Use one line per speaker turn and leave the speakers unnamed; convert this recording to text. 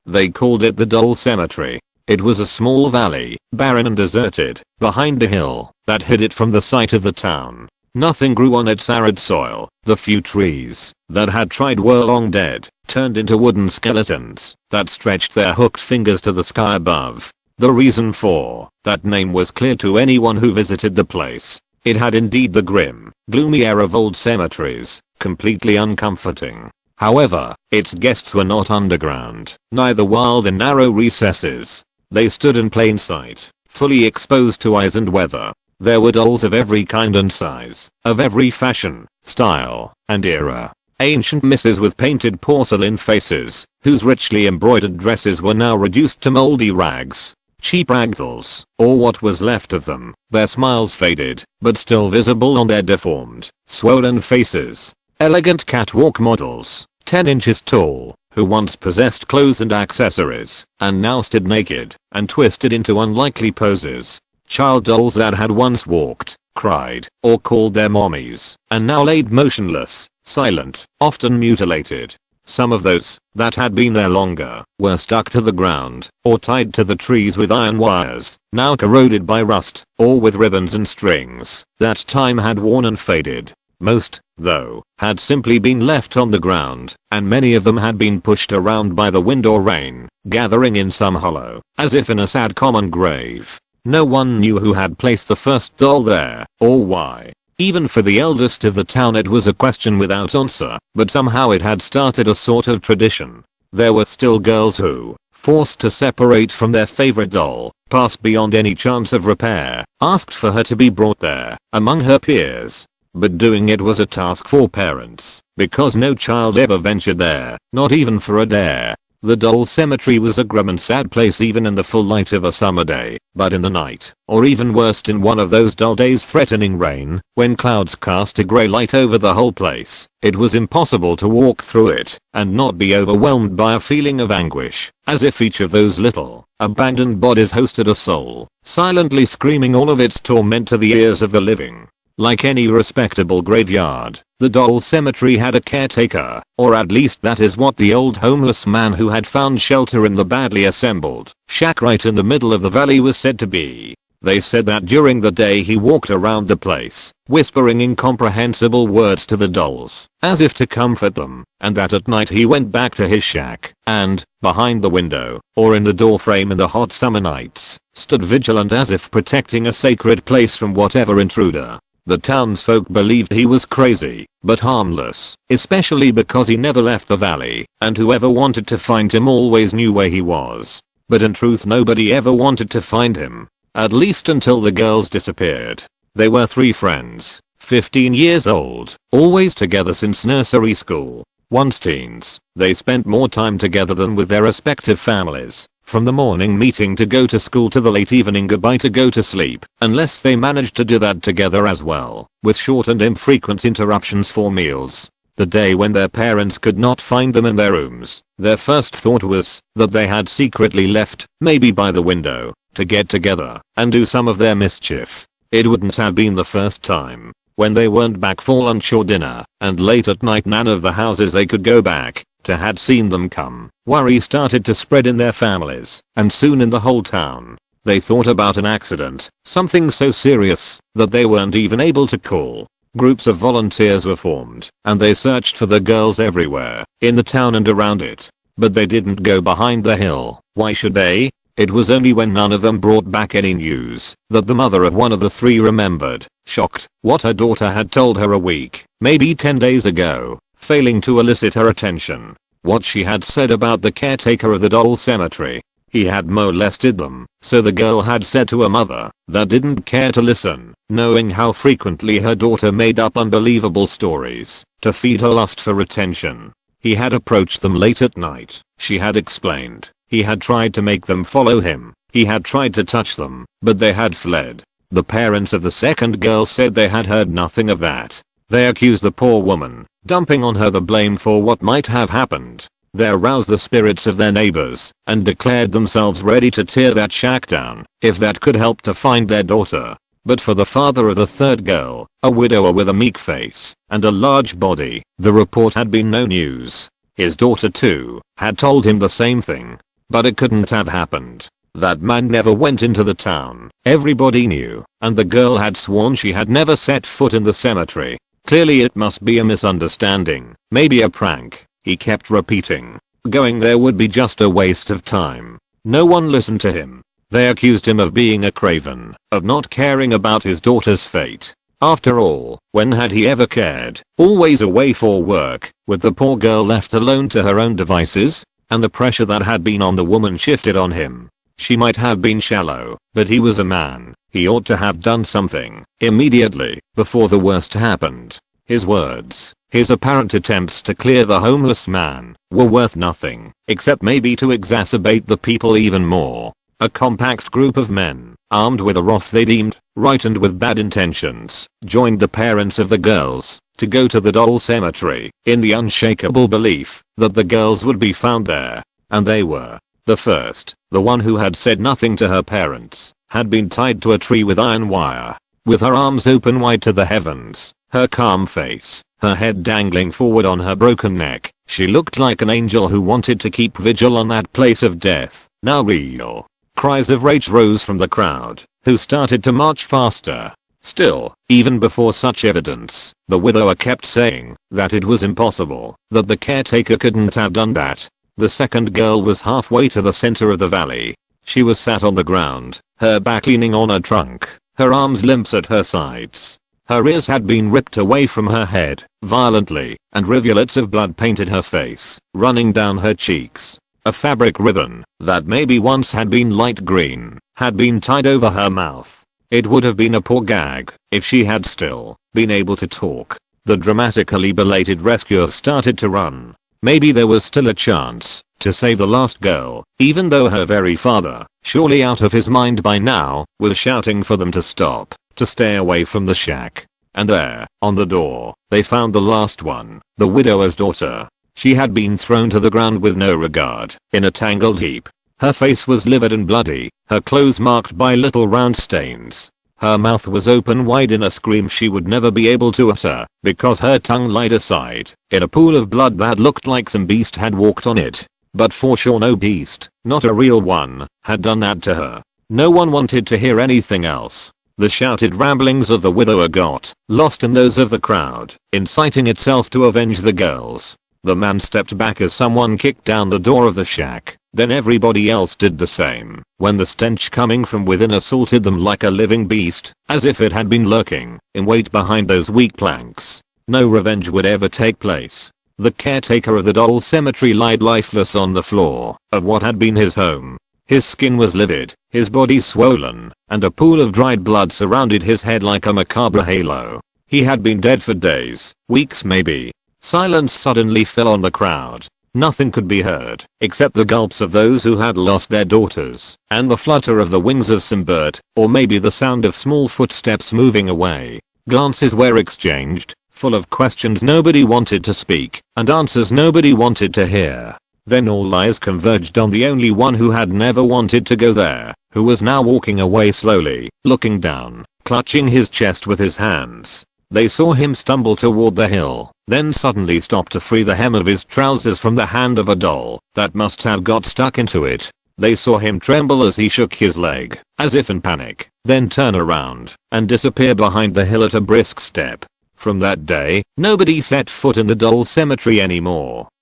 They called it the Doll Cemetery. It was a small valley, barren and deserted, behind a hill that hid it from the sight of the town. Nothing grew on its arid soil. The few trees that had tried were long dead, turned into wooden skeletons that stretched their hooked fingers to the sky above. The reason for that name was clear to anyone who visited the place. It had indeed the grim, gloomy air of old cemeteries, completely uncomforting. However, its guests were not underground, neither wild and narrow recesses. They stood in plain sight, fully exposed to eyes and weather. There were dolls of every kind and size, of every fashion, style, and era. Ancient misses with painted porcelain faces, whose richly embroidered dresses were now reduced to moldy rags. Cheap ragdolls, or what was left of them, their smiles faded, but still visible on their deformed, swollen faces. Elegant catwalk models, 10 inches tall, who once possessed clothes and accessories, and now stood naked, and twisted into unlikely poses. Child dolls that had once walked, cried, or called their mommies, and now laid motionless, silent, often mutilated. Some of those that had been there longer were stuck to the ground, or tied to the trees with iron wires, now corroded by rust, or with ribbons and strings that time had worn and faded. Most, though, had simply been left on the ground, and many of them had been pushed around by the wind or rain, gathering in some hollow, as if in a sad common grave. No one knew who had placed the first doll there, or why. Even for the eldest of the town it was a question without answer, but somehow it had started a sort of tradition. There were still girls who, forced to separate from their favorite doll, passed beyond any chance of repair, asked for her to be brought there, among her peers. But doing it was a task for parents, because no child ever ventured there, not even for a dare. The doll cemetery was a grim and sad place even in the full light of a summer day, but in the night, or even worse in one of those dull days threatening rain, when clouds cast a grey light over the whole place, it was impossible to walk through it and not be overwhelmed by a feeling of anguish, as if each of those little, abandoned bodies hosted a soul, silently screaming all of its torment to the ears of the living. Like any respectable graveyard, the doll cemetery had a caretaker, or at least that is what the old homeless man who had found shelter in the badly assembled shack right in the middle of the valley was said to be. They said that during the day he walked around the place, whispering incomprehensible words to the dolls, as if to comfort them, and that at night he went back to his shack, and, behind the window, or in the doorframe in the hot summer nights, stood vigilant as if protecting a sacred place from whatever intruder. The townsfolk believed he was crazy, but harmless, especially because he never left the valley, and whoever wanted to find him always knew where he was. But in truth nobody ever wanted to find him. At least until the girls disappeared. They were 3 friends, 15 years old, always together since nursery school. Once teens, they spent more time together than with their respective families. From the morning meeting to go to school to the late evening goodbye to go to sleep, unless they managed to do that together as well, with short and infrequent interruptions for meals. The day when their parents could not find them in their rooms, their first thought was that they had secretly left, maybe by the window, to get together and do some of their mischief. It wouldn't have been the first time. When they weren't back for lunch or dinner, and late at night none of the houses they could go back to had seen them come, worry started to spread in their families, and soon in the whole town. They thought about an accident, something so serious that they weren't even able to call. Groups of volunteers were formed, and they searched for the girls everywhere, in the town and around it. But they didn't go behind the hill. Why should they? It was only when none of them brought back any news that the mother of one of the 3 remembered, shocked, what her daughter had told her a week, maybe 10 days ago, failing to elicit her attention. What she had said about the caretaker of the doll cemetery. He had molested them, so the girl had said to her mother, that didn't care to listen, knowing how frequently her daughter made up unbelievable stories to feed her lust for attention. He had approached them late at night, she had explained. He had tried to make them follow him. He had tried to touch them, but they had fled. The parents of the second girl said they had heard nothing of that. They accused the poor woman, dumping on her the blame for what might have happened. They aroused the spirits of their neighbors and declared themselves ready to tear that shack down if that could help to find their daughter. But for the father of the third girl, a widower with a meek face and a large body, the report had been no news. His daughter too had told him the same thing. But it couldn't have happened. That man never went into the town. Everybody knew, and the girl had sworn she had never set foot in the cemetery. Clearly it must be a misunderstanding, maybe a prank, he kept repeating. Going there would be just a waste of time. No one listened to him. They accused him of being a craven, of not caring about his daughter's fate. After all, when had he ever cared? Always away for work, with the poor girl left alone to her own devices? And the pressure that had been on the woman shifted on him. She might have been shallow, but he was a man. He ought to have done something, immediately, before the worst happened. His words, his apparent attempts to clear the homeless man, were worth nothing, except maybe to exacerbate the people even more. A compact group of men, armed with a wrath they deemed right and with bad intentions, joined the parents of the girls to go to the doll cemetery in the unshakable belief that the girls would be found there. And they were. The first, the one who had said nothing to her parents, had been tied to a tree with iron wire. With her arms open wide to the heavens, her calm face, her head dangling forward on her broken neck, she looked like an angel who wanted to keep vigil on that place of death, now real. Cries of rage rose from the crowd, who started to march faster. Still, even before such evidence, the widower kept saying that it was impossible, that the caretaker couldn't have done that. The second girl was halfway to the center of the valley. She was sat on the ground, her back leaning on a trunk, her arms limp at her sides. Her ears had been ripped away from her head, violently, and rivulets of blood painted her face, running down her cheeks. A fabric ribbon, that maybe once had been light green, had been tied over her mouth. It would have been a poor gag, if she had still been able to talk. The dramatically belated rescuers started to run. Maybe there was still a chance to save the last girl, even though her very father, surely out of his mind by now, was shouting for them to stop, to stay away from the shack. And there, on the door, they found the last one, the widower's daughter. She had been thrown to the ground with no regard, in a tangled heap. Her face was livid and bloody, her clothes marked by little round stains. Her mouth was open wide in a scream she would never be able to utter, because her tongue lied aside, in a pool of blood that looked like some beast had walked on it. But for sure no beast, not a real one, had done that to her. No one wanted to hear anything else. The shouted ramblings of the widower got lost in those of the crowd, inciting itself to avenge the girls. The man stepped back as someone kicked down the door of the shack, then everybody else did the same, when the stench coming from within assaulted them like a living beast, as if it had been lurking in wait behind those weak planks. No revenge would ever take place. The caretaker of the doll cemetery lied lifeless on the floor of what had been his home. His skin was livid, his body swollen, and a pool of dried blood surrounded his head like a macabre halo. He had been dead for days, weeks maybe. Silence suddenly fell on the crowd. Nothing could be heard, except the gulps of those who had lost their daughters, and the flutter of the wings of some bird, or maybe the sound of small footsteps moving away. Glances were exchanged, full of questions nobody wanted to speak, and answers nobody wanted to hear. Then all eyes converged on the only one who had never wanted to go there, who was now walking away slowly, looking down, clutching his chest with his hands. They saw him stumble toward the hill, then suddenly stop to free the hem of his trousers from the hand of a doll that must have got stuck into it. They saw him tremble as he shook his leg, as if in panic, then turn around and disappear behind the hill at a brisk step. From that day, nobody set foot in the doll cemetery anymore.